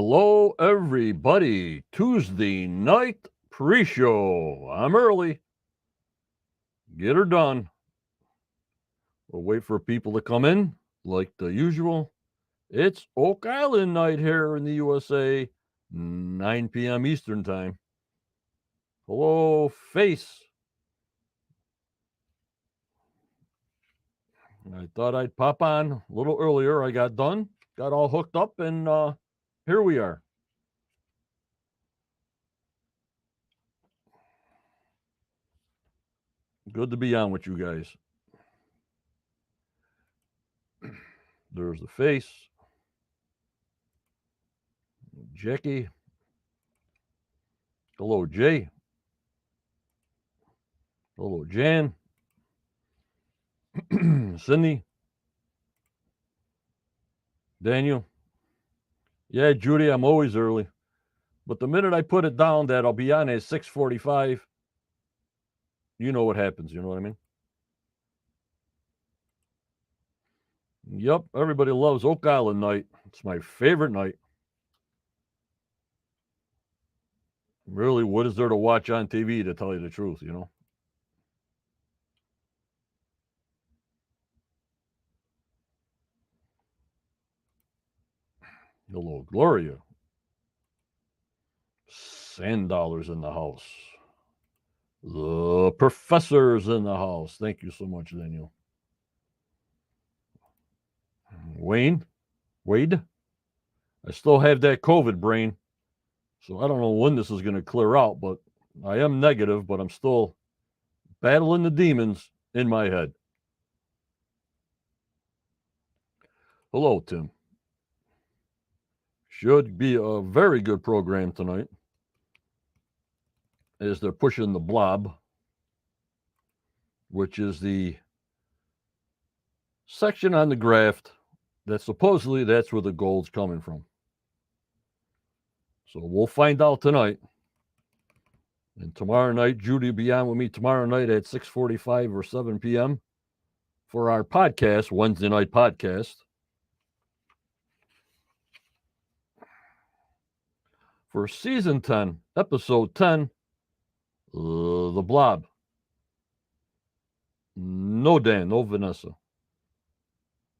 Hello, everybody. Tuesday night pre-show. I'm early. Get her done. We'll wait for people to come in, like the usual. It's Oak Island night here in the USA, 9 p.m. Eastern Time. Hello, Face. I thought I'd pop on a little earlier. I got done, got all hooked up, and here we are. Good to be on with you guys. There's the Face. Jackie. Hello, Jay. Hello, Jan. Sydney. Daniel. Yeah, Judy, I'm always early. But the minute I put it down that I'll be on at 6:45, you know what happens. You know what I mean? Yep, everybody loves Oak Island night. It's my favorite night. Really, what is there to watch on TV, to tell you the truth, you know? Hello, Gloria. Sand dollars in the house. The professor's in the house. Thank you so much, Daniel. Wade. I still have that COVID brain. So I don't know when this is going to clear out, but I am negative, but I'm still battling the demons in my head. Hello, Tim. Should be a very good program tonight as they're pushing the blob, which is the section on the graft that supposedly that's where the gold's coming from. So we'll find out tonight. And tomorrow night, Judy will be on with me tomorrow night at 6:45 or 7 p.m. for our podcast, Wednesday night podcast. For season 10, episode 10, The Blob. No Dan, no Vanessa.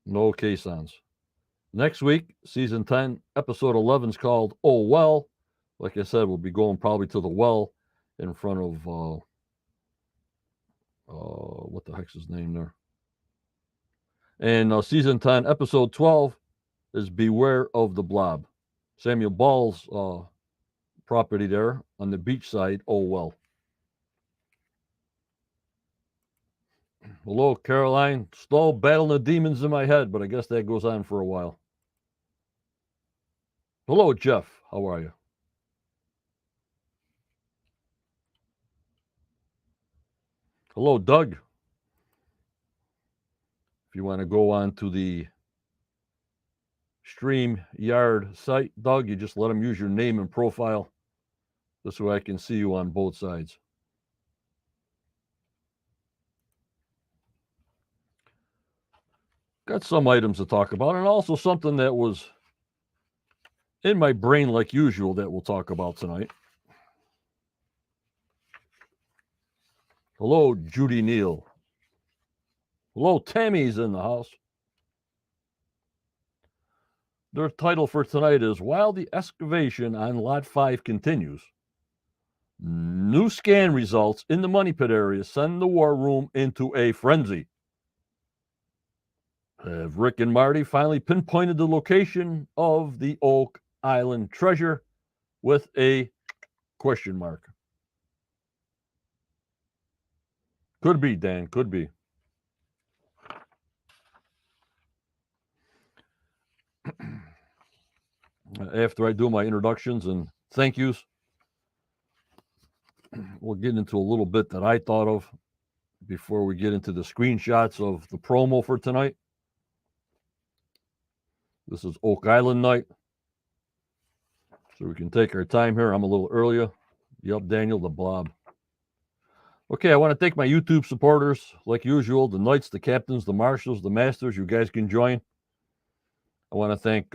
No caissons. Next week, season 10, episode 11 is called Oh Well. Like I said, we'll be going probably to the well in front of, what the heck's his name there? And season 10, episode 12 is Beware of the Blob. Samuel Ball's property there on the beach side. Oh, well. Hello, Caroline. Still battling the demons in my head, but I guess that goes on for a while. Hello, Jeff. How are you? Hello, Doug. If you want to go on to the StreamYard site, Doug, you just let them use your name and profile. This way I can see you on both sides. Got some items to talk about, and also something that was in my brain like usual that we'll talk about tonight. Hello, Judy Neal. Hello, Tammy's in the house. Their title for tonight is While the Excavation on Lot 5 Continues, New Scan Results in the Money Pit area send the war room into a frenzy. Have Rick and Marty finally pinpointed the location of the Oak Island treasure with a question mark? Could be, Dan, could be. After I do my introductions and thank yous, we'll get into a little bit that I thought of before we get into the screenshots of the promo for tonight. This is Oak Island night, so we can take our time here. I'm a little earlier. Yep, Daniel, the blob. Okay, I want to thank my YouTube supporters, like usual, the Knights, the Captains, the Marshals, the Masters. You guys can join. I want to thank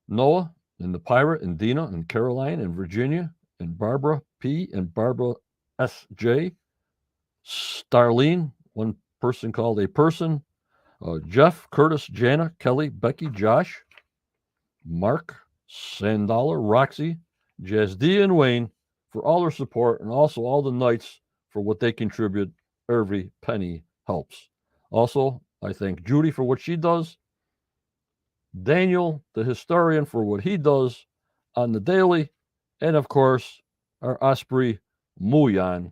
Noah, and the Pirate, and Dina, and Caroline, and Virginia, and Barbara P, and Barbara S.J., Starlene, one person called a person, Jeff, Curtis, Jana, Kelly, Becky, Josh, Mark, Sandala, Roxy, Jazdia, and Wayne for all their support, and also all the Knights for what they contribute. Every penny helps. Also, I thank Judy for what she does, Daniel, the historian, for what he does on the daily, and of course, our Osprey Muyan,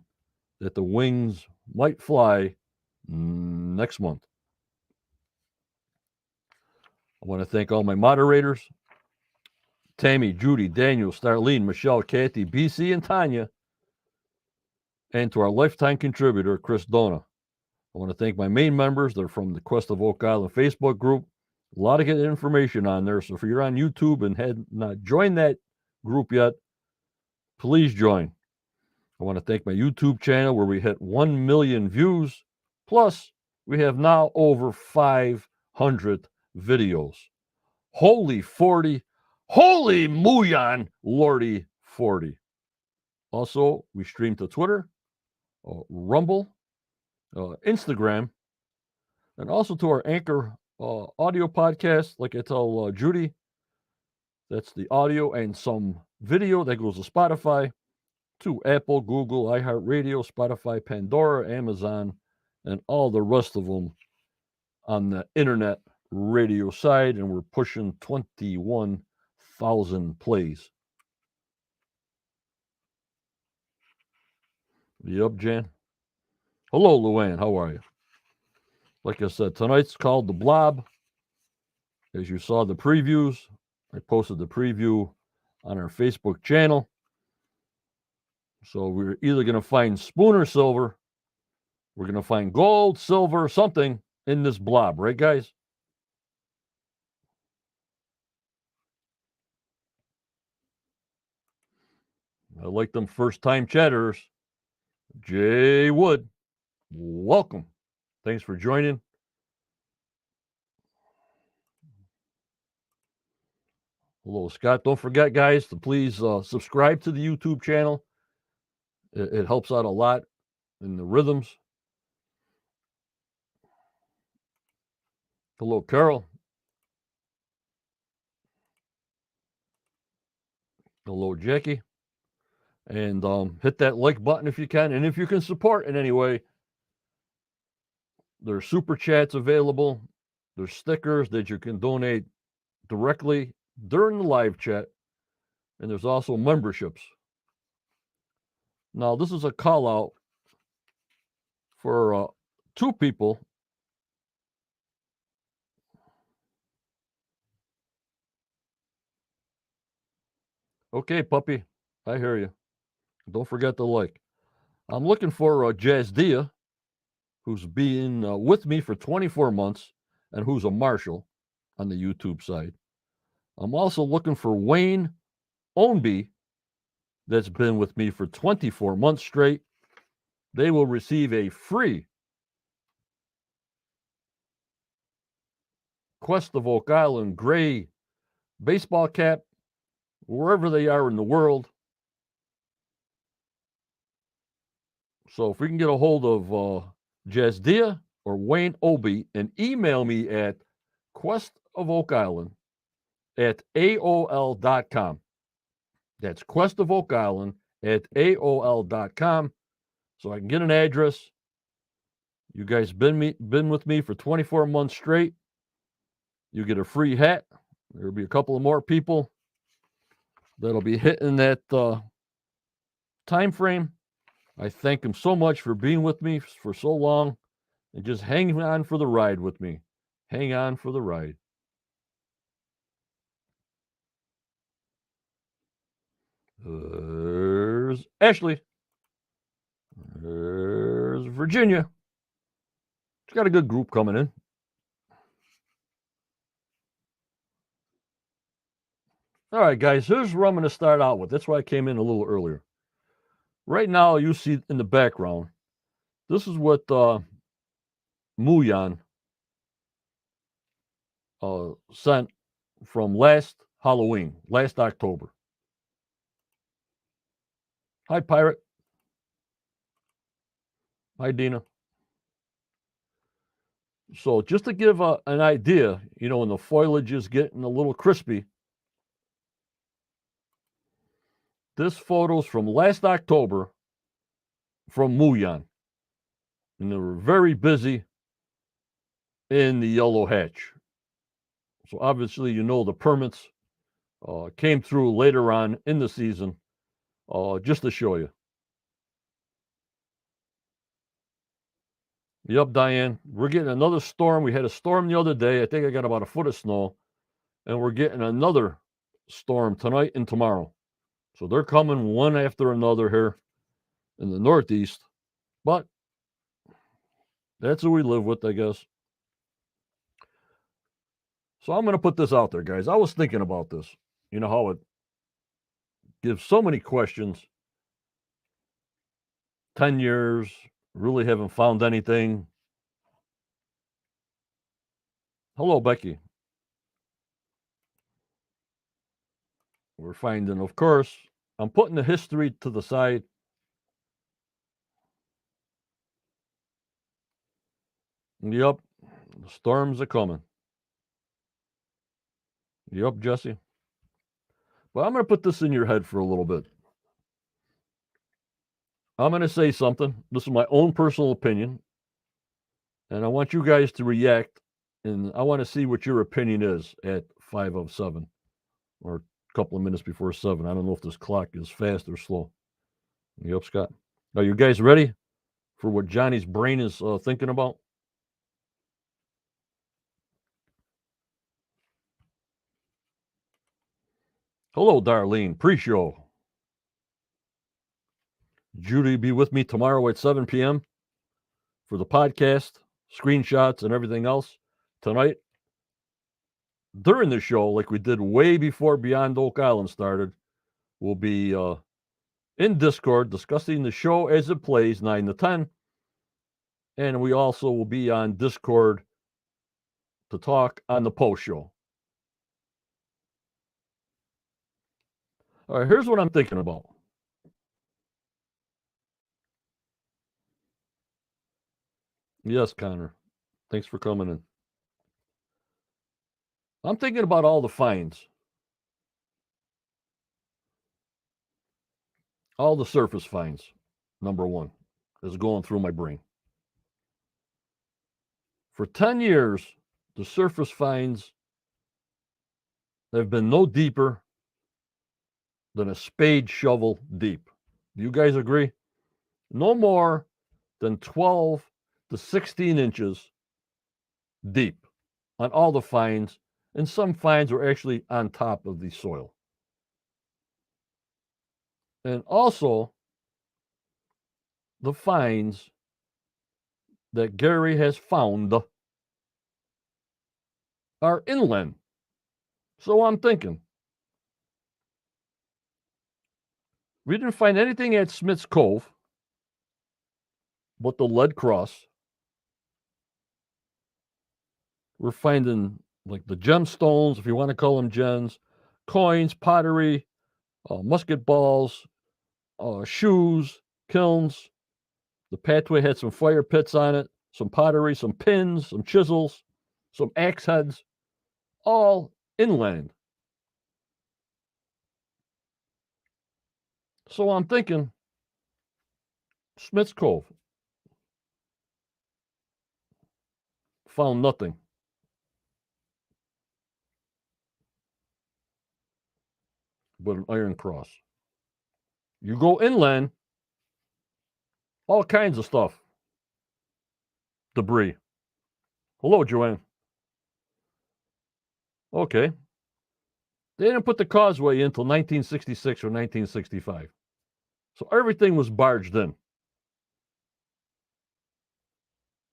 that the wings might fly next month. I want to thank all my moderators, Tammy, Judy, Daniel, Starlene, Michelle, Kathy, BC, and Tanya, and to our lifetime contributor, Chris Dona. I want to thank my main members. They're from the Quest of Oak Island Facebook group. A lot of good information on there. So if you're on YouTube and had not joined that group yet, please join. I want to thank my YouTube channel where we hit 1 million views. Plus, we have now over 500 videos. Holy 40. Holy Muyan Lordy 40. Also, we stream to Twitter, Rumble, Instagram, and also to our Anchor audio podcast. Like I tell Judy, that's the audio and some video that goes to Spotify, to Apple, Google, iHeartRadio, Spotify, Pandora, Amazon, and all the rest of them on the internet radio side. And we're pushing 21,000 plays. Yup, Jan. Hello, Luann. How are you? Like I said, tonight's called The Blob. As you saw the previews, I posted the preview on our Facebook channel. So we're either going to find spoon or silver. We're going to find gold, silver, something in this blob. Right, guys? I like them first-time chatters. Jay Wood, welcome. Thanks for joining. Hello, Scott. Don't forget, guys, to please subscribe to the YouTube channel. It helps out a lot in the rhythms. Hello, Carol. Hello, Jackie. And hit that like button if you can. And if you can support in any way, there's super chats available. There's stickers that you can donate directly during the live chat. And there's also memberships. Now, this is a call out for two people. Okay, puppy, I hear you. Don't forget to like. I'm looking for Jazdia, who's been with me for 24 months and who's a marshal on the YouTube side. I'm also looking for Wayne Ownby, that's been with me for 24 months straight. They will receive a free Quest of Oak Island gray baseball cap, wherever they are in the world. So if we can get a hold of Jazdia or Wayne Oby and email me at questofoakisland@aol.com. That's questofoakisland@aol.com. So I can get an address. You guys been with me for 24 months straight. You get a free hat. There'll be a couple of more people that'll be hitting that time frame. I thank them so much for being with me for so long and just hanging on for the ride with me. Hang on for the ride. There's Ashley. There's Virginia. She's got a good group coming in. All right, guys, here's where I'm going to start out with. That's why I came in a little earlier. Right now, you see in the background, this is what Muyan sent from last Halloween, last October. Hi, Pirate. Hi, Dina. So just to give an idea, when the foliage is getting a little crispy, this photo's from last October from Muyan. And they were very busy in the yellow hatch. So obviously, the permits came through later on in the season, just to show you. Yep, Diane, we're getting another storm. We had a storm the other day. I think I got about a foot of snow. And we're getting another storm tonight and tomorrow. So they're coming one after another here in the Northeast. But that's what we live with, I guess. So I'm going to put this out there, guys. I was thinking about this. You know how it gives so many questions. 10 years, really haven't found anything. Hello, Becky. We're finding, of course, I'm putting the history to the side. Yep, the storms are coming. Yep, Jesse. But I'm going to put this in your head for a little bit. I'm going to say something. This is my own personal opinion. And I want you guys to react. And I want to see what your opinion is at 5:07 or a couple of minutes before 7. I don't know if this clock is fast or slow. Yep, Scott. Are you guys ready for what Johnny's brain is thinking about? Hello, Darlene. Preshow. Judy be with me tomorrow at 7 p.m. for the podcast, screenshots, and everything else. Tonight, during the show, like we did way before Beyond Oak Island started, we'll be in Discord discussing the show as it plays 9 to 10. And we also will be on Discord to talk on the post show. All right, here's what I'm thinking about. Yes, Connor. Thanks for coming in. I'm thinking about all the fines, all the surface fines, number one, is going through my brain. For 10 years, the surface fines have been no deeper than a spade shovel deep. Do you guys agree? No more than 12 to 16 inches deep on all the fines, and some fines are actually on top of the soil. And also, the fines that Gary has found are inland. So I'm thinking, we didn't find anything at Smith's Cove but the lead cross. We're finding like the gemstones, if you want to call them gems, coins, pottery, musket balls, shoes, kilns. The pathway had some fire pits on it, some pottery, some pins, some chisels, some axe heads, all inland. So I'm thinking, Smith's Cove found nothing. But an iron cross. You go inland, all kinds of stuff. Debris. Hello, Joanne. Okay. They didn't put the causeway in until 1966 or 1965. So everything was barged in.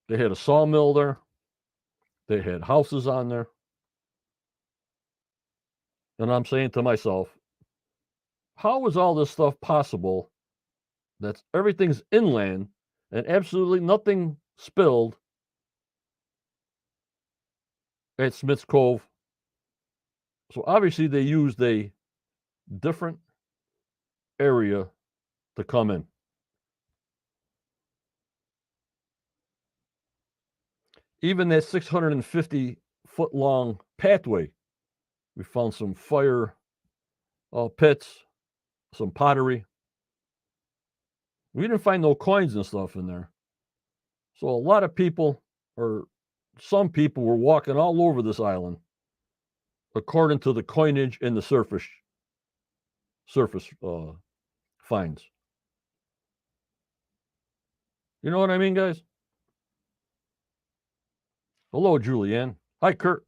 They had a sawmill there. They had houses on there. And I'm saying to myself, how is all this stuff possible that everything's inland and absolutely nothing spilled at Smith's Cove So obviously they used a different area to come in. Even that 650-foot long pathway, we found some fire pits, some pottery. We didn't find no coins and stuff in there. So a lot of people, or some people, were walking all over this island according to the coinage and the surface finds. You know what I mean, guys? Hello, Julianne. Hi, Kurt.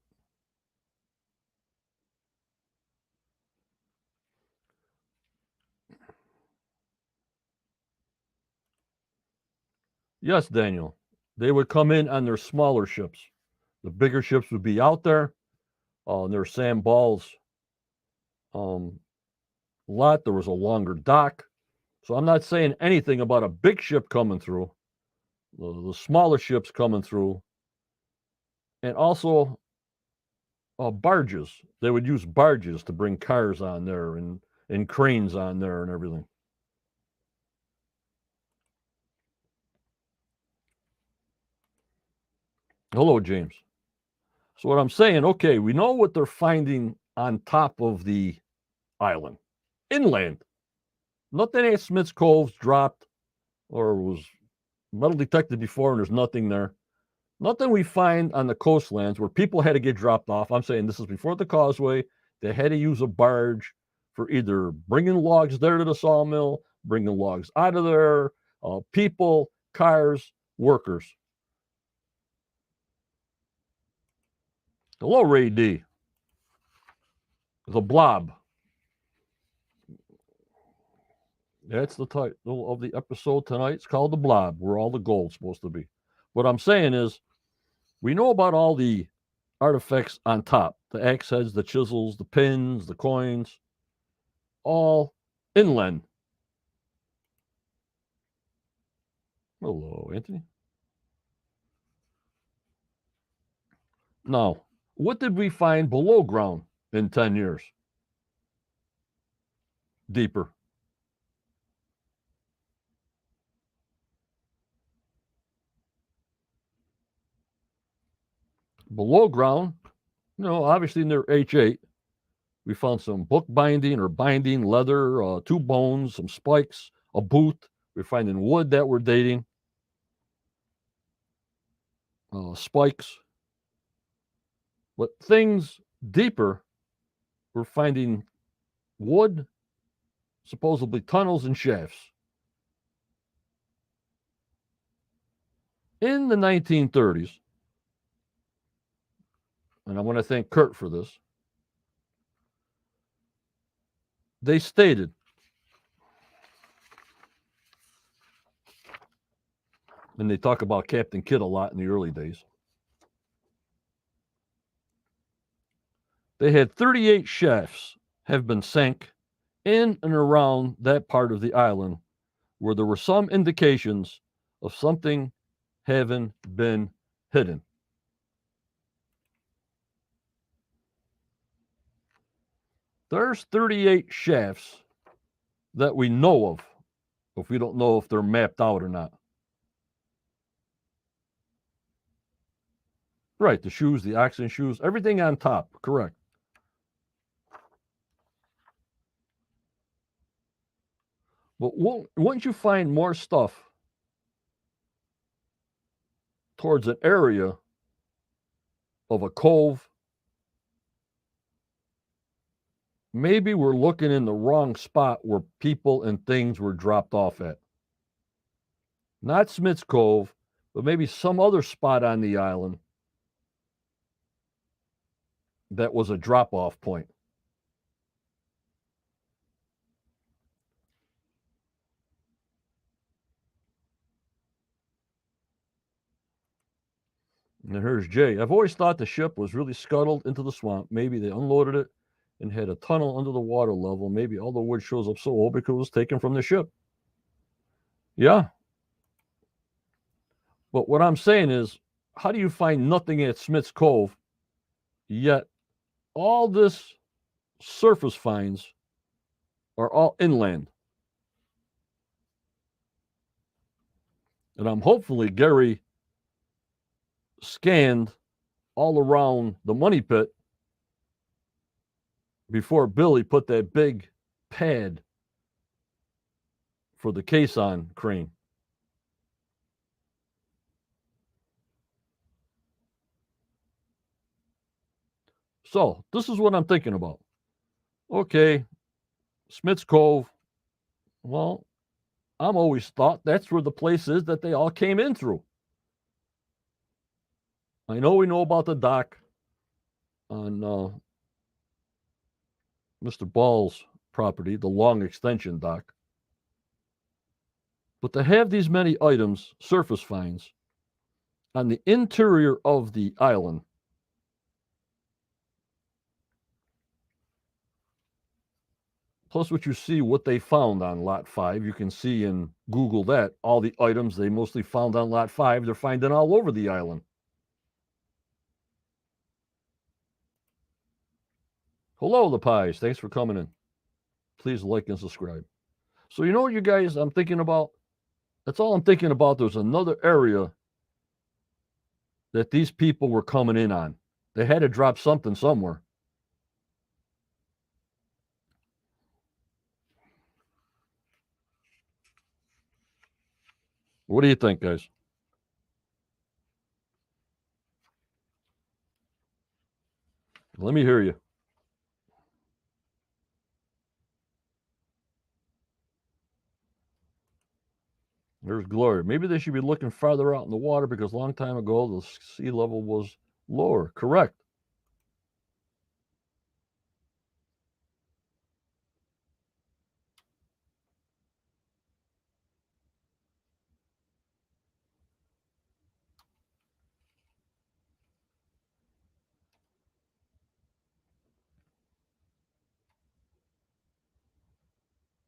Yes, Daniel. They would come in on their smaller ships. The bigger ships would be out there. Their sandballs lot. There was a longer dock. So I'm not saying anything about a big ship coming through. The smaller ships coming through, and also barges. They would use barges to bring cars on there and cranes on there and everything. Hello, James. So what I'm saying, okay, we know what they're finding on top of the island, inland. Nothing at Smith's Cove's dropped or was metal detected before, and there's nothing there. Nothing we find on the coastlands where people had to get dropped off. I'm saying this is before the causeway. They had to use a barge for either bringing logs there to the sawmill, bringing logs out of there, people, cars, workers. Hello, Ray D. The Blob. That's the title of the episode tonight. It's called The Blob, where all the gold's supposed to be. What I'm saying is, we know about all the artifacts on top, the axe heads, the chisels, the pins, the coins, all inland. Hello, Anthony. Now, what did we find below ground in 10 years? Deeper. Below ground, obviously near H8, we found some book binding or binding, leather, 2 bones, some spikes, a boot. We're finding wood that we're dating, spikes. But things deeper, we're finding wood, supposedly tunnels and shafts. In the 1930s, and I want to thank Kurt for this, they stated and they talk about Captain Kidd a lot in the early days. They had 38 shafts have been sank in and around that part of the island where there were some indications of something having been hidden. There's 38 shafts that we know of, if we don't know if they're mapped out or not. Right, the shoes, the oxen shoes, everything on top, correct. But once you find more stuff towards an area of a cove, maybe we're looking in the wrong spot where people and things were dropped off at. Not Smith's Cove, but maybe some other spot on the island that was a drop-off point. And here's Jay. I've always thought the ship was really scuttled into the swamp. Maybe they unloaded it and had a tunnel under the water level. Maybe all the wood shows up so old because it was taken from the ship. Yeah. But what I'm saying is, how do you find nothing at Smith's Cove, yet all this surface finds are all inland. And hopefully Gary scanned all around the money pit before Billy put that big pad for the caisson crane. So this is what I'm thinking about. Okay, Smith's Cove. Well, I'm always thought that's where the place is that they all came in through. I know we know about the dock on Mr. Ball's property, the long extension dock. But to have these many items, surface finds, on the interior of the island, plus what you see what they found on Lot 5, you can see in Google that, all the items they mostly found on Lot 5, they're finding all over the island. Hello, the Pies. Thanks for coming in. Please like and subscribe. So you know what, you guys, I'm thinking about? That's all I'm thinking about. There's another area that these people were coming in on. They had to drop something somewhere. What do you think, guys? Let me hear you. There's Gloria. Maybe they should be looking farther out in the water because a long time ago the sea level was lower. Correct.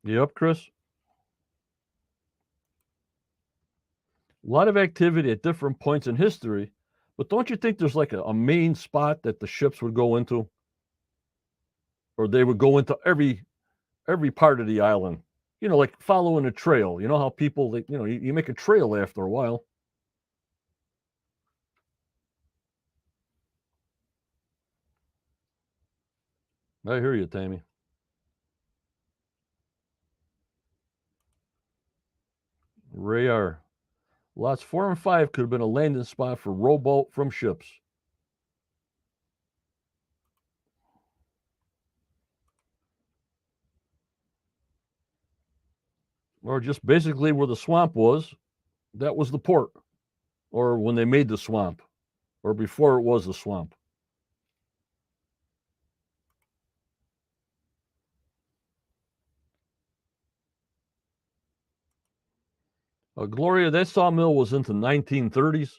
Yep, Chris. A lot of activity at different points in history, but don't you think there's like a main spot that the ships would go into? Or they would go into every part of the island. You know, like following a trail. You know how people, you know, you make a trail after a while. I hear you, Tammy. Ray R. Lots 4 and 5 could have been a landing spot for rowboat from ships. Or just basically where the swamp was, that was the port. Or when they made the swamp, or before it was the swamp. Gloria, that sawmill was into 1930s.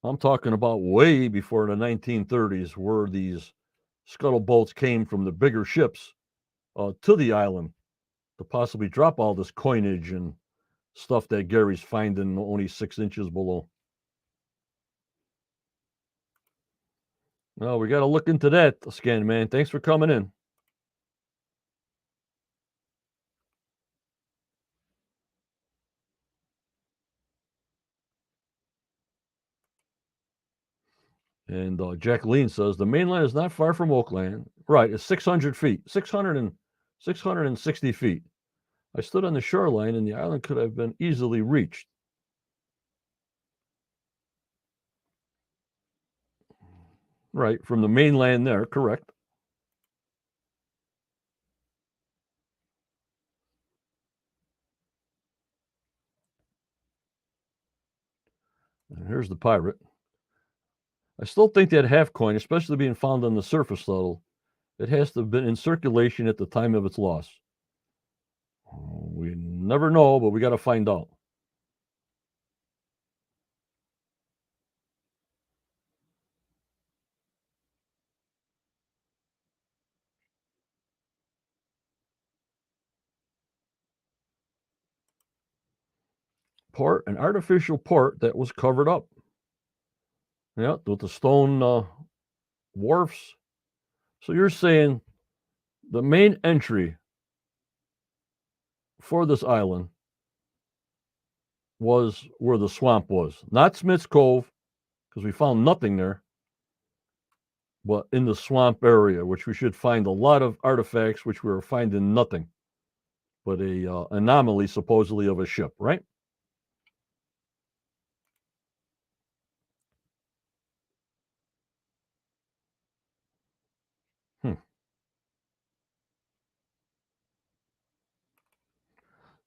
I'm talking about way before the 1930s, where these scuttle boats came from the bigger ships to the island to possibly drop all this coinage and stuff that Gary's finding only 6 inches below. Well, we got to look into that, Scan Man. Thanks for coming in. And Jacqueline says the mainland is not far from Oakland. Right, it's 600 feet, 660 feet. I stood on the shoreline and the island could have been easily reached. Right, from the mainland there, correct. And here's the pirate. I still think that half coin, especially being found on the surface level, it has to have been in circulation at the time of its loss. We never know, but we got to find out. Port, an artificial port that was covered up. Yeah, with the stone wharfs. So you're saying The main entry for this island was where the swamp was, not Smith's Cove, because we found nothing there, but in the swamp area, which we should find a lot of artifacts, which we were finding nothing but a anomaly supposedly of a ship, right? Hmm.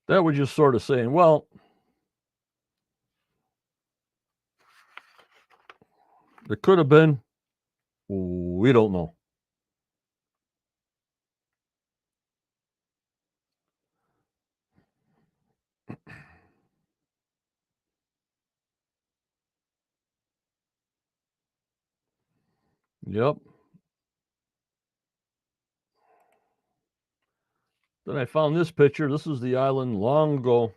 That was just sort of saying, well, it could have been. We don't know. Yep. Then I found this picture. This is the island long ago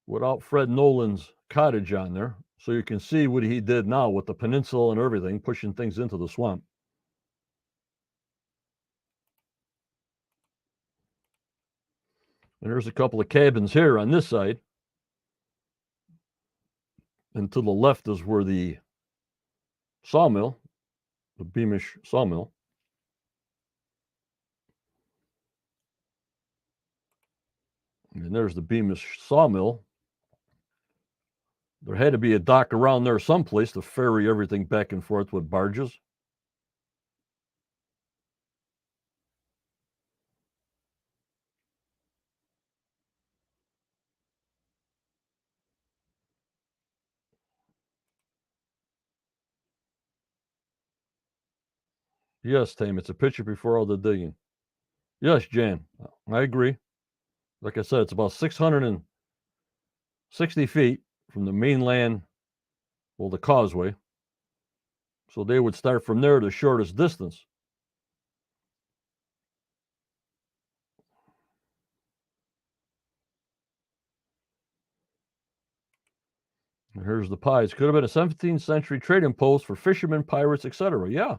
without Fred Nolan's cottage on there. So you can see what he did now with the peninsula and everything, pushing things into the swamp. And there's a couple of cabins here on this side. And to the left is where the sawmill, the Beamish sawmill. And there's the Beamish sawmill. There had to be a dock around there someplace to ferry everything back and forth with barges. Yes, Tame, it's a picture before all the digging. Yes, Jan, I agree. Like I said, it's about 660 feet from the mainland, well, the causeway. So they would start from there the shortest distance. And here's the pies. Could have been a 17th century trading post for fishermen, pirates, etc. Yeah.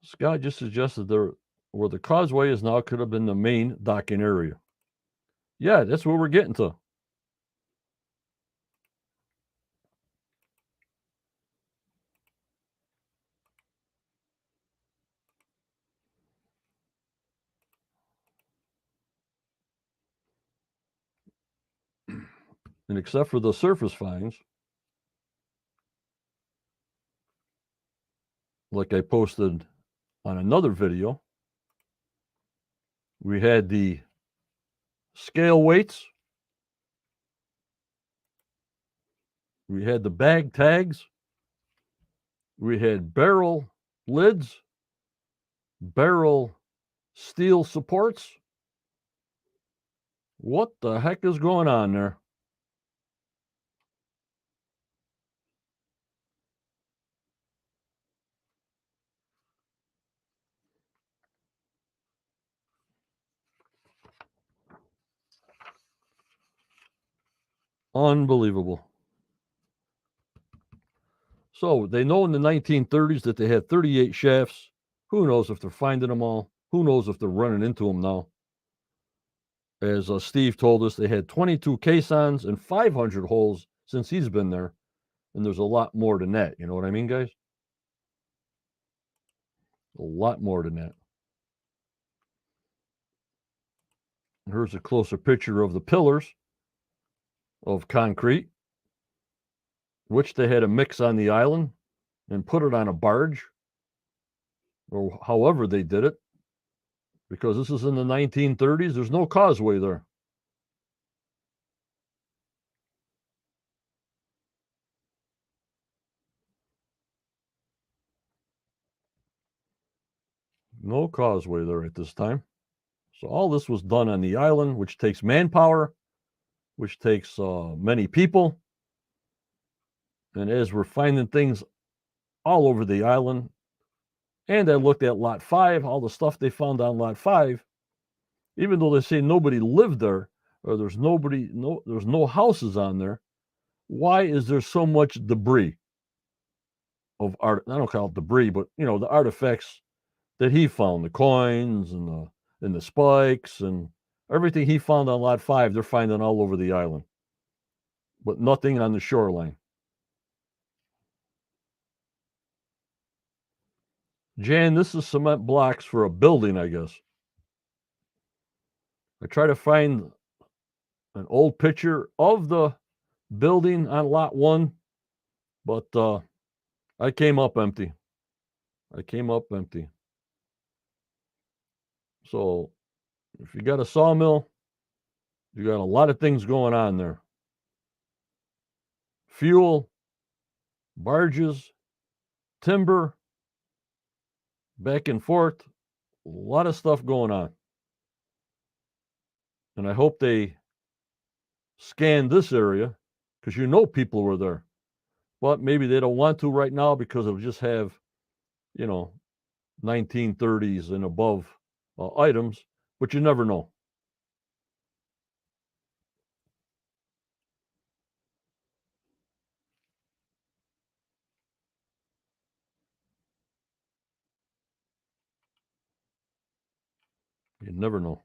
Scott just suggested there where the causeway is now could have been the main docking area. Yeah, that's where we're getting to. And except for the surface finds, like I posted on another video, we had the scale weights, we had the bag tags, we had barrel lids, barrel steel supports. What the heck is going on there? Unbelievable. So they know in the 1930s that they had 38 shafts. Who knows if they're finding them all? Who knows if they're running into them now? As Steve told us, they had 22 caissons and 500 holes since he's been there. And there's a lot more than that. You know what I mean, guys? A lot more than that. Here's a closer picture of the pillars of concrete, which they had to mix on the island and put it on a barge, or however they did it, because this is in the 1930s. There's no causeway there. No causeway there at this time. So all this was done on the island, which takes manpower, which takes many people. And as we're finding things all over the island, and I looked at Lot 5, all the stuff they found on Lot 5, even though they say nobody lived there, or there's no houses on there, why is there so much debris of art? I don't call it debris, but the artifacts that he found, the coins and the spikes and everything he found on lot 5, they're finding all over the island, but nothing on the shoreline. Jan, this is cement blocks for a building, I guess. I try to find an old picture of the building on lot 1, but I came up empty. So if you got a sawmill, you got a lot of things going on there. Fuel, barges, timber, back and forth, a lot of stuff going on. And I hope they scanned this area because people were there. But maybe they don't want to right now because it'll just have, 1930s and above items, but you never know. You never know.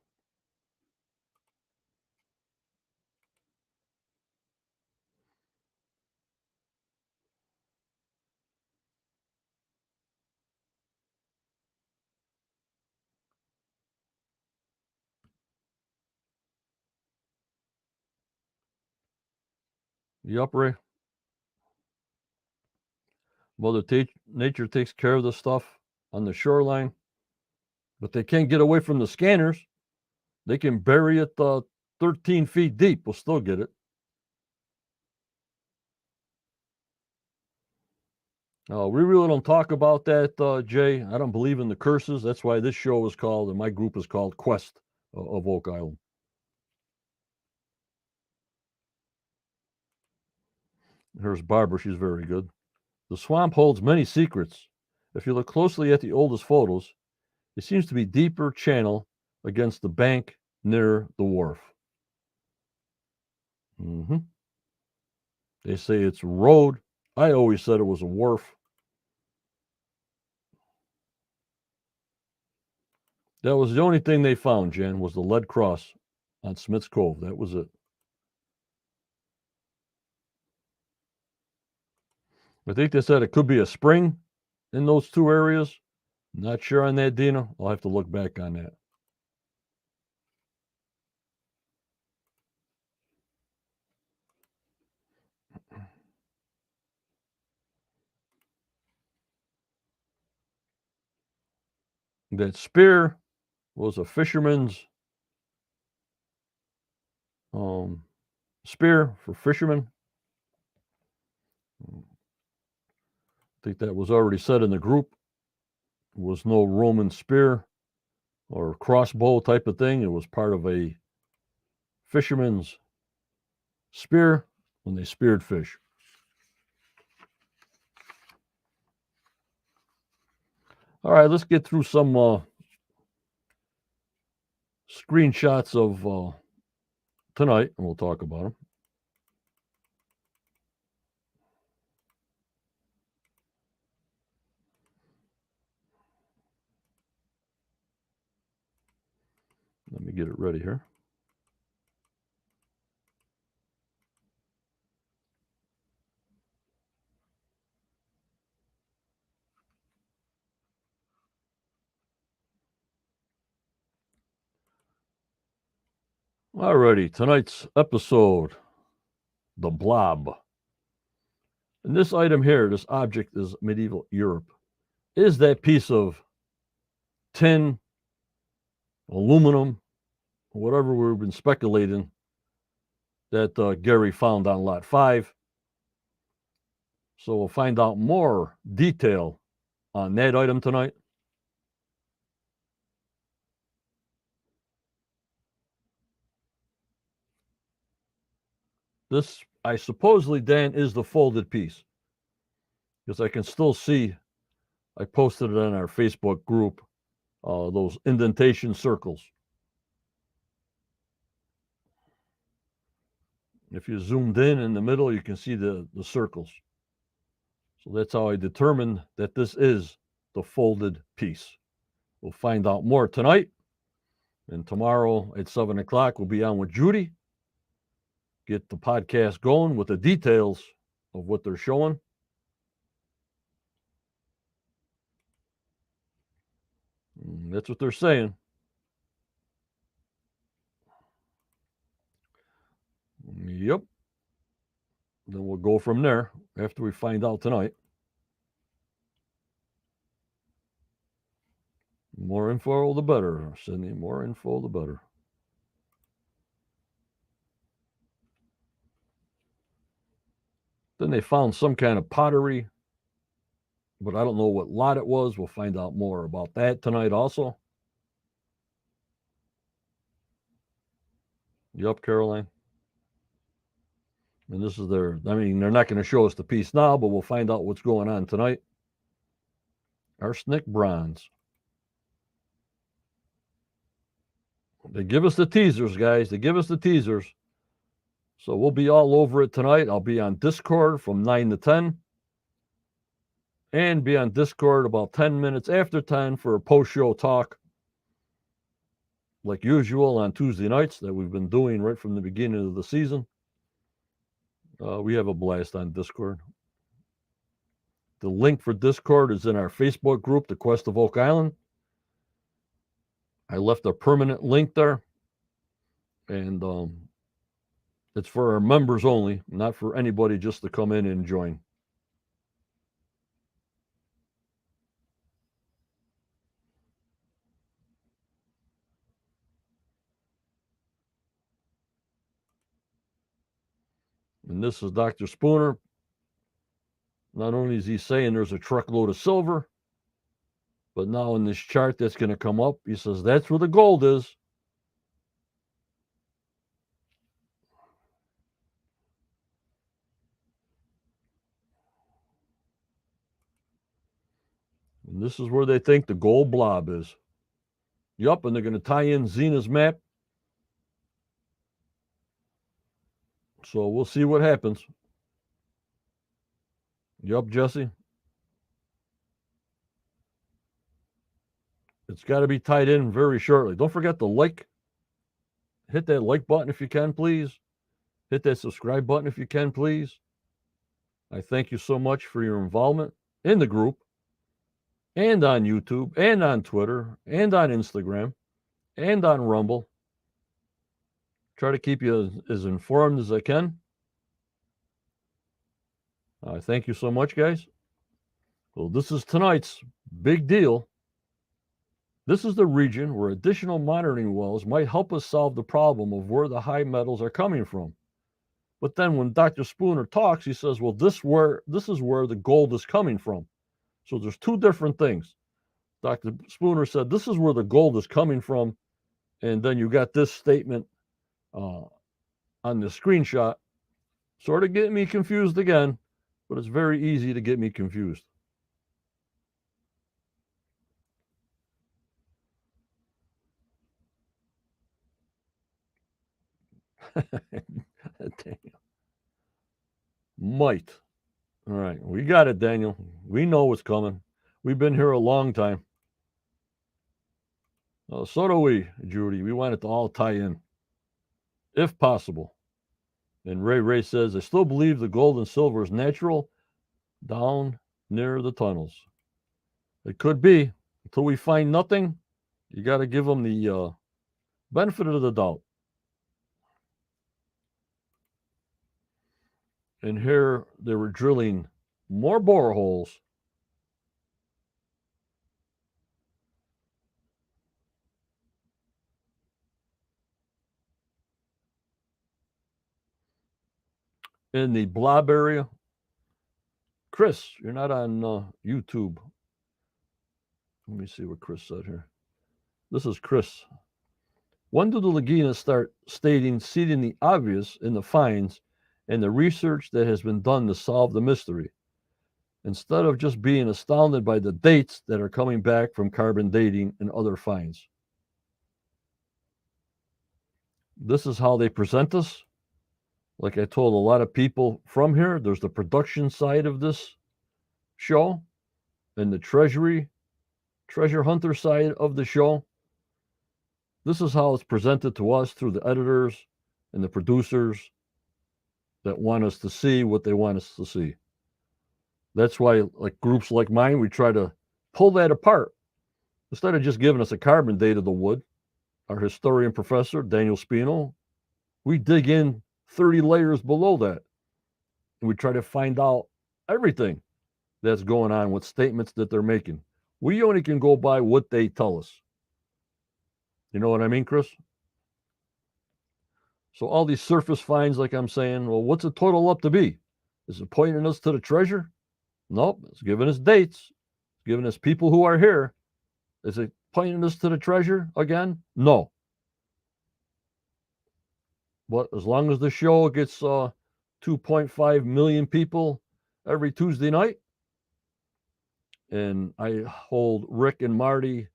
Yup, Ray. Mother Nature takes care of the stuff on the shoreline, but they can't get away from the scanners. They can bury it 13 feet deep. We'll still get it. We really don't talk about that, Jay. I don't believe in the curses. That's why this show is called, and my group is called Quest of Oak Island. Here's Barbara. She's very good. The swamp holds many secrets. If you look closely at the oldest photos, it seems to be deeper channel against the bank near the wharf. Mm-hmm. They say it's a road. I always said it was a wharf. That was the only thing they found, Jen, was the lead cross on Smith's Cove. That was it. I think they said it could be a spring in those two areas. Not sure on that, Dina. I'll have to look back on that. That spear was a fisherman's spear for fishermen. I think that was already said in the group. It was no Roman spear or crossbow type of thing. It was part of a fisherman's spear when they speared fish. All right, let's get through some screenshots of tonight, and we'll talk about them. Let me get it ready here. Alrighty, tonight's episode, the blob. And this item here, this object is medieval Europe, is that piece of tin, aluminum, whatever we've been speculating that Gary found on lot 5. So we'll find out more detail on that item tonight. This, I supposedly, Dan, is the folded piece because I can still see, I posted it on our Facebook group, those indentation circles. If you zoomed in the middle, you can see the circles. So that's how I determined that this is the folded piece. We'll find out more tonight. And tomorrow at 7 o'clock, we'll be on with Judy. Get the podcast going with the details of what they're showing. That's what they're saying. Yep. Then we'll go from there after we find out tonight. More info, the better, Sydney. More info, the better. Then they found some kind of pottery, but I don't know what lot it was. We'll find out more about that tonight also. Yup, Caroline. And this is they're not going to show us the piece now, but we'll find out what's going on tonight. Arsenic bronze. They give us the teasers, guys. They give us the teasers. So we'll be all over it tonight. I'll be on Discord from 9 to 10. And be on Discord about 10 minutes after 10 for a post-show talk. Like usual on Tuesday nights that we've been doing right from the beginning of the season. We have a blast on Discord. The link for Discord is in our Facebook group, The Quest of Oak Island. I left a permanent link there. And it's for our members only, not for anybody just to come in and join. And this is Dr. Spooner. Not only is he saying there's a truckload of silver, but now in this chart that's going to come up, he says that's where the gold is. And this is where they think the gold blob is. Yup, and they're going to tie in Zena's map. So we'll see what happens. Yup, Jesse. It's got to be tied in very shortly. Don't forget to like. Hit that like button if you can, please. Hit that subscribe button if you can, please. I thank you so much for your involvement in the group and on YouTube and on Twitter and on Instagram and on Rumble. Try to keep you as informed as I can. Thank you so much, guys. Well, this is tonight's big deal. This is the region where additional monitoring wells might help us solve the problem of where the high metals are coming from. But then when Dr. Spooner talks, he says, well, this is where the gold is coming from. So there's two different things. Dr. Spooner said, this is where the gold is coming from. And then you got this statement on the screenshot, sort of getting me confused again, but it's very easy to get me confused. Might. All right, we got it, Daniel. We know what's coming. We've been here a long time. So do we, Judy. We want it to all tie in, if possible. And Ray says, I still believe the gold and silver is natural down near the tunnels. It could be. Until we find nothing, you got to give them the benefit of the doubt. And here they were drilling more boreholes. In the blob area. Chris, you're not on YouTube. Let me see what Chris said here. This is Chris. When do the Laginas start seeing the obvious in the finds and the research that has been done to solve the mystery, instead of just being astounded by the dates that are coming back from carbon dating and other finds? This is how they present us. Like I told a lot of people from here, there's the production side of this show and the treasure hunter side of the show. This is how it's presented to us through the editors and the producers that want us to see what they want us to see. That's why, like groups like mine, we try to pull that apart. Instead of just giving us a carbon date of the wood, our historian professor, Daniel Spino, we dig in 30 layers below that. And we try to find out everything that's going on with statements that they're making. We only can go by what they tell us. You know what I mean, Chris? So all these surface finds, like I'm saying, well, what's the total up to be? Is it pointing us to the treasure? Nope. It's giving us dates. It's giving us people who are here. Is it pointing us to the treasure again? No. But as long as the show gets 2.5 million people every Tuesday night, and I hold Rick and Marty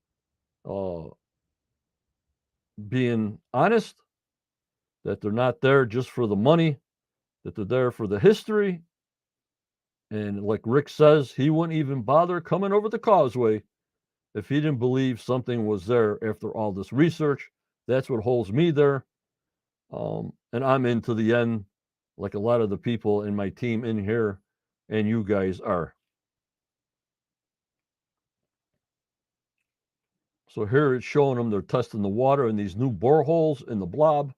being honest, that they're not there just for the money, that they're there for the history. And like Rick says, he wouldn't even bother coming over the causeway if he didn't believe something was there after all this research. That's what holds me there. And I'm into the end, like a lot of the people in my team in here, and you guys are. So here it's showing them they're testing the water in these new boreholes in the blob.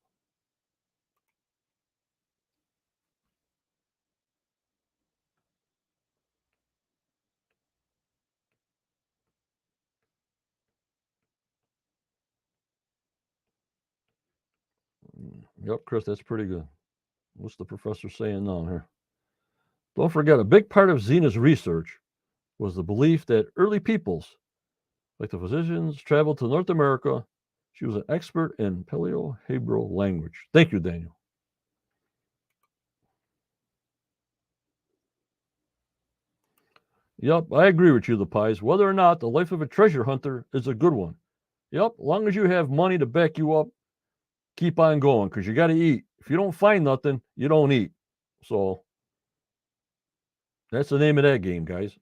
Yep, Chris, that's pretty good. What's the professor saying now here? Don't forget, a big part of Zena's research was the belief that early peoples, like the physicians, traveled to North America. She was an expert in Paleo-Hebrew language. Thank you, Daniel. Yep, I agree with you, the pies. Whether or not the life of a treasure hunter is a good one. Yep, as long as you have money to back you up, keep on going because you got to eat. If you don't find nothing, you don't eat. So that's the name of that game, guys.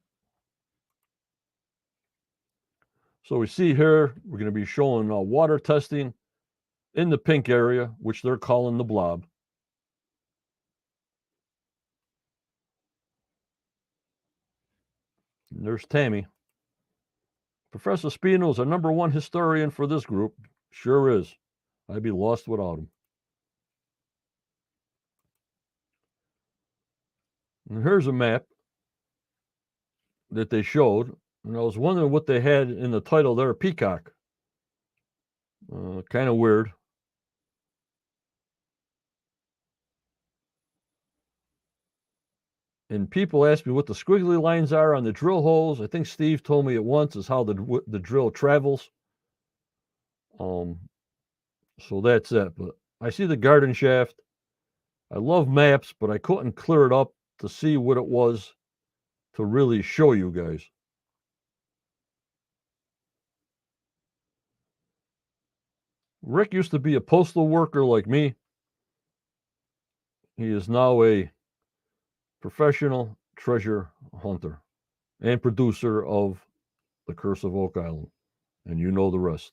So we see here, we're going to be showing water testing in the pink area, which they're calling the blob. And there's Tammy. Professor Spino is our #1 historian for this group. Sure is. I'd be lost without him. And here's a map that they showed. And I was wondering what they had in the title there, Peacock. Kind of weird. And people ask me what the squiggly lines are on the drill holes. I think Steve told me at once is how the drill travels. So that's it. But I see the garden shaft. I love maps, but I couldn't clear it up to see what it was to really show you guys. Rick used to be a postal worker like me. He is now a professional treasure hunter and producer of The Curse of Oak Island. And you know the rest.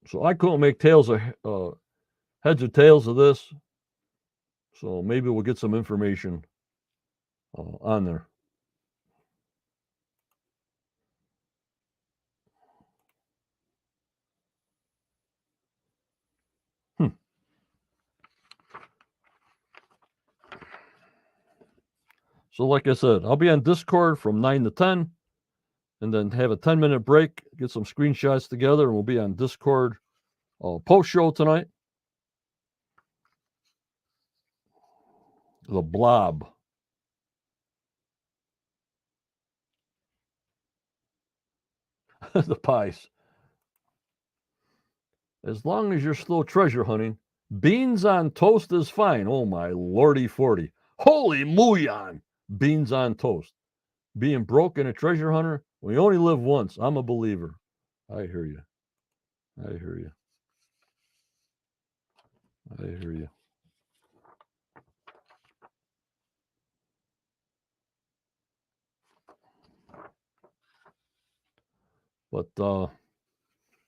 So I couldn't make heads or tails of this. So maybe we'll get some information on there. So like I said, I'll be on Discord from 9 to 10 and then have a 10-minute break, get some screenshots together, and we'll be on Discord post-show tonight. The blob. The pies. As long as you're still treasure hunting, beans on toast is fine. Oh my lordy 40. Holy mouillon. Beans on toast. Being broke and a treasure hunter, we only live once. I'm a believer. I hear you. I hear you. I hear you. But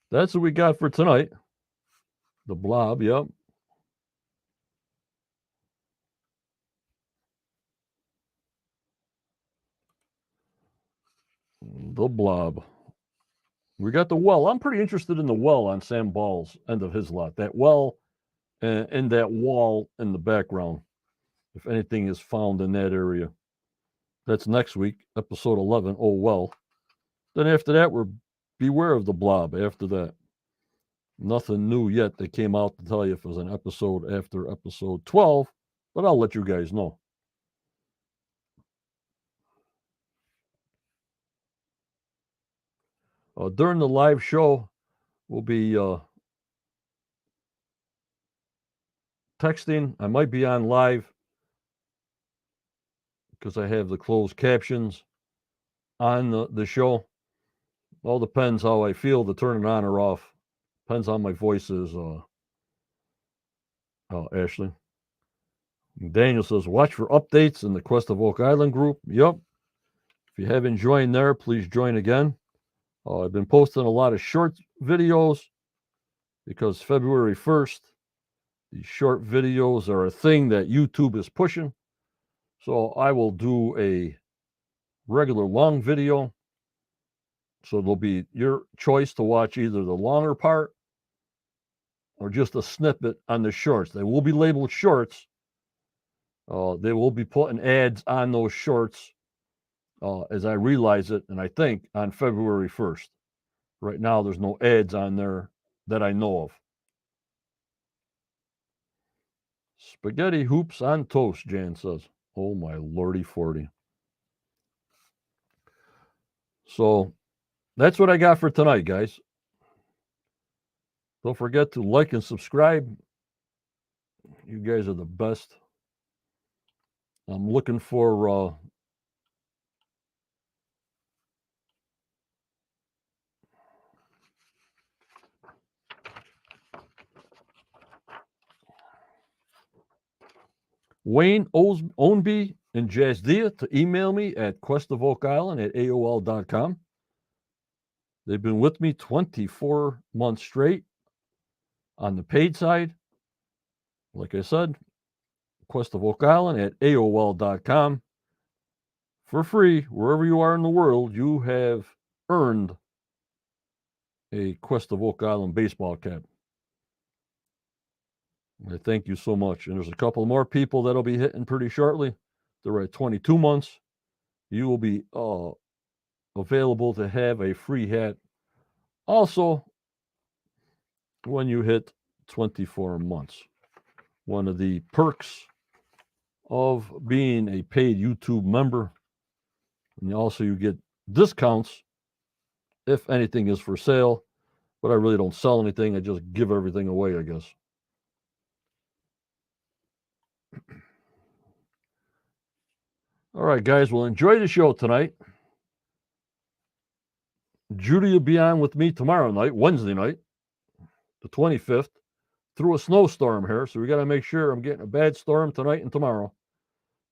that's what we got for tonight. The Blob, yep. The Blob. We got the well. I'm pretty interested in the well on Sam Ball's end of his lot. That well and that wall in the background. If anything is found in that area. That's next week, episode 11. Oh, well. Then after that, we're Beware of the Blob after that. Nothing new yet that came out to tell you if it was an episode after episode 12, but I'll let you guys know. During the live show, we'll be texting. I might be on live because I have the closed captions on the show. All depends how I feel to turn it on or off. Depends on my voice is, Ashley. Daniel says, watch for updates in the Quest of Oak Island group. Yep. If you haven't joined there, please join again. I've been posting a lot of short videos because February 1st, these short videos are a thing that YouTube is pushing. So I will do a regular long video. So there'll be your choice to watch either the longer part or just a snippet on the shorts. They will be labeled shorts. They will be putting ads on those shorts as I realize it, and I think on February 1st. Right now, there's no ads on there that I know of. Spaghetti hoops on toast, Jan says. Oh, my lordy 40. So that's what I got for tonight, guys. Don't forget to like and subscribe. You guys are the best. I'm looking for Wayne Ownby and Jazdia to email me at questofoakisland@aol.com. They've been with me 24 months straight on the paid side. Like I said, questofoakisland@aol.com. For free, wherever you are in the world, you have earned a Quest of Oak Island baseball cap. I thank you so much. And there's a couple more people that'll be hitting pretty shortly. They're at 22 months. You will be available to have a free hat. Also, when you hit 24 months, one of the perks of being a paid YouTube member, and also you get discounts if anything is for sale. But I really don't sell anything. I just give everything away, I guess. All right, guys. Well, enjoy the show tonight. Judy will be on with me tomorrow night, Wednesday night, the 25th, through a snowstorm here. So we got to make sure I'm getting a bad storm tonight and tomorrow.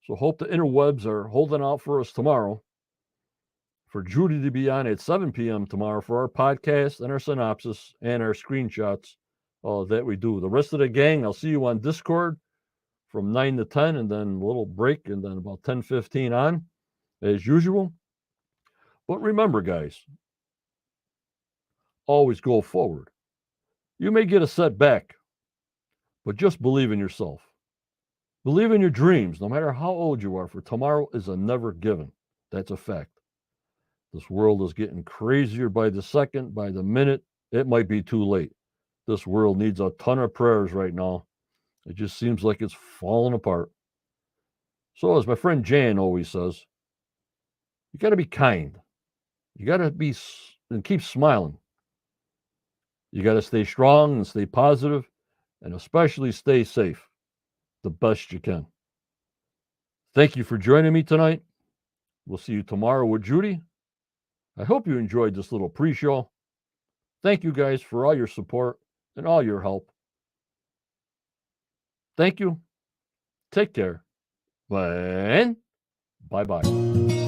So hope the interwebs are holding out for us tomorrow. For Judy to be on at 7 p.m. tomorrow for our podcast and our synopsis and our screenshots that we do. The rest of the gang, I'll see you on Discord from 9 to 10, and then a little break, and then about 10:15 on, as usual. But remember, guys, always go forward. You may get a setback, but just believe in yourself. Believe in your dreams, no matter how old you are, for tomorrow is a never given. That's a fact. This world is getting crazier by the second, by the minute. It might be too late. This world needs a ton of prayers right now. It just seems like it's falling apart. So, as my friend Jan always says, you got to be kind. You got to be and keep smiling. You got to stay strong and stay positive, and especially stay safe the best you can. Thank you for joining me tonight. We'll see you tomorrow with Judy. I hope you enjoyed this little pre-show. Thank you guys for all your support and all your help. Thank you. Take care. And bye-bye.